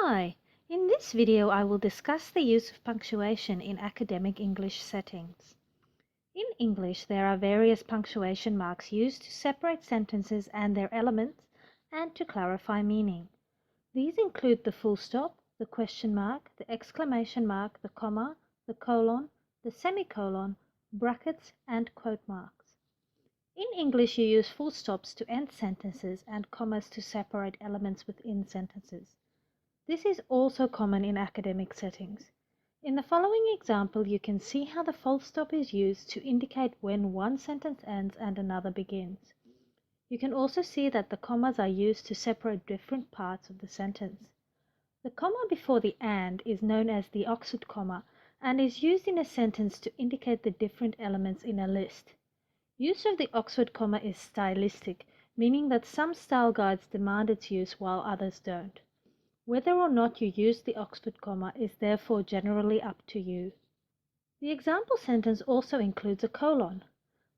Hi, in this video I will discuss the use of punctuation in academic English settings. In English, there are various punctuation marks used to separate sentences and their elements and to clarify meaning. These include the full stop, the question mark, the exclamation mark, the comma, the colon, the semicolon, brackets, and quote marks. In English, you use full stops to end sentences and commas to separate elements within sentences. This is also common in academic settings. In the following example, you can see how the full stop is used to indicate when one sentence ends and another begins. You can also see that the commas are used to separate different parts of the sentence. The comma before the "and" is known as the Oxford comma and is used in a sentence to indicate the different elements in a list. Use of the Oxford comma is stylistic, meaning that some style guides demand its use while others don't. Whether or not you use the Oxford comma is therefore generally up to you. The example sentence also includes a colon.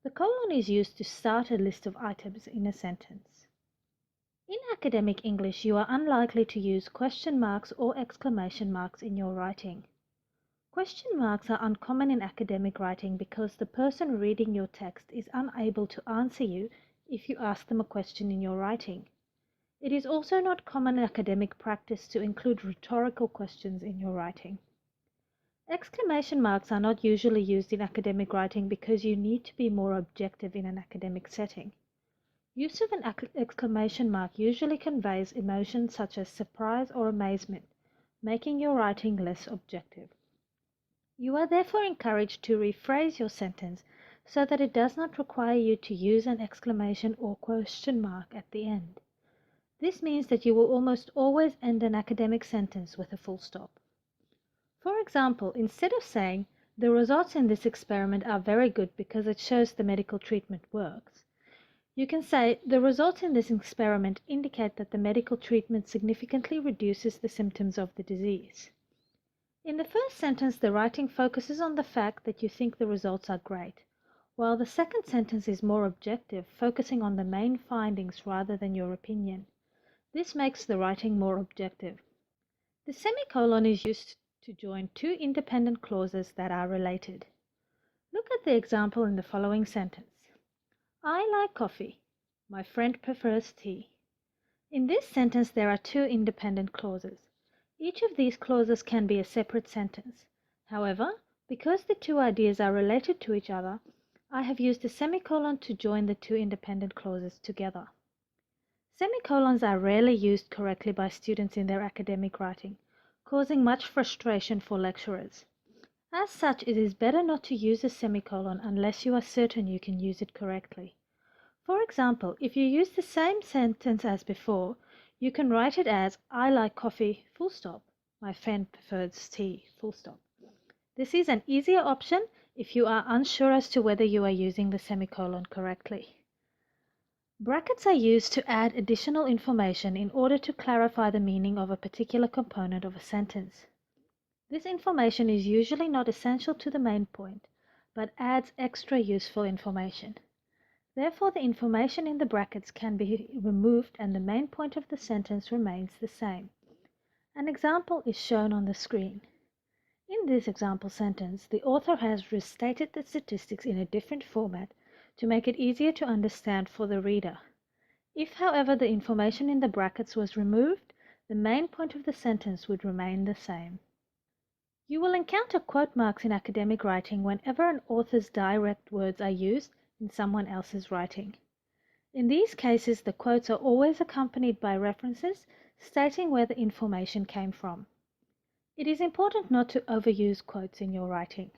The colon is used to start a list of items in a sentence. In academic English, you are unlikely to use question marks or exclamation marks in your writing. Question marks are uncommon in academic writing because the person reading your text is unable to answer you if you ask them a question in your writing. It is also not common academic practice to include rhetorical questions in your writing. Exclamation marks are not usually used in academic writing because you need to be more objective in an academic setting. Use of an exclamation mark usually conveys emotions such as surprise or amazement, making your writing less objective. You are therefore encouraged to rephrase your sentence so that it does not require you to use an exclamation or question mark at the end. This means that you will almost always end an academic sentence with a full stop. For example, instead of saying, "The results in this experiment are very good because it shows the medical treatment works," you can say, "The results in this experiment indicate that the medical treatment significantly reduces the symptoms of the disease." In the first sentence, the writing focuses on the fact that you think the results are great, while the second sentence is more objective, focusing on the main findings rather than your opinion. This makes the writing more objective. The semicolon is used to join two independent clauses that are related. Look at the example in the following sentence. I like coffee. My friend prefers tea. In this sentence, there are two independent clauses. Each of these clauses can be a separate sentence. However, because the two ideas are related to each other, I have used a semicolon to join the two independent clauses together. Semicolons are rarely used correctly by students in their academic writing, causing much frustration for lecturers. As such, it is better not to use a semicolon unless you are certain you can use it correctly. For example, if you use the same sentence as before, you can write it as "I like coffee, full stop. My friend prefers tea, full stop." This is an easier option if you are unsure as to whether you are using the semicolon correctly. Brackets are used to add additional information in order to clarify the meaning of a particular component of a sentence. This information is usually not essential to the main point, but adds extra useful information. Therefore, the information in the brackets can be removed and the main point of the sentence remains the same. An example is shown on the screen. In this example sentence, the author has restated the statistics in a different format to make it easier to understand for the reader. If, however, the information in the brackets was removed, the main point of the sentence would remain the same. You will encounter quote marks in academic writing whenever an author's direct words are used in someone else's writing. In these cases, the quotes are always accompanied by references stating where the information came from. It is important not to overuse quotes in your writing.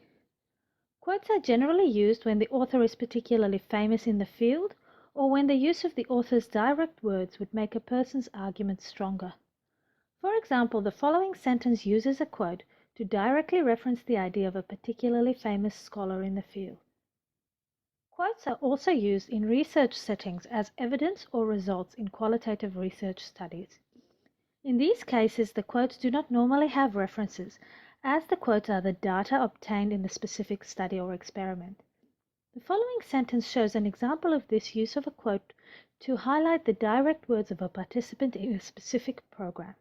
Quotes are generally used when the author is particularly famous in the field or when the use of the author's direct words would make a person's argument stronger. For example, the following sentence uses a quote to directly reference the idea of a particularly famous scholar in the field. Quotes are also used in research settings as evidence or results in qualitative research studies. In these cases, the quotes do not normally have references, as the quotes are the data obtained in the specific study or experiment. The following sentence shows an example of this use of a quote to highlight the direct words of a participant in a specific program.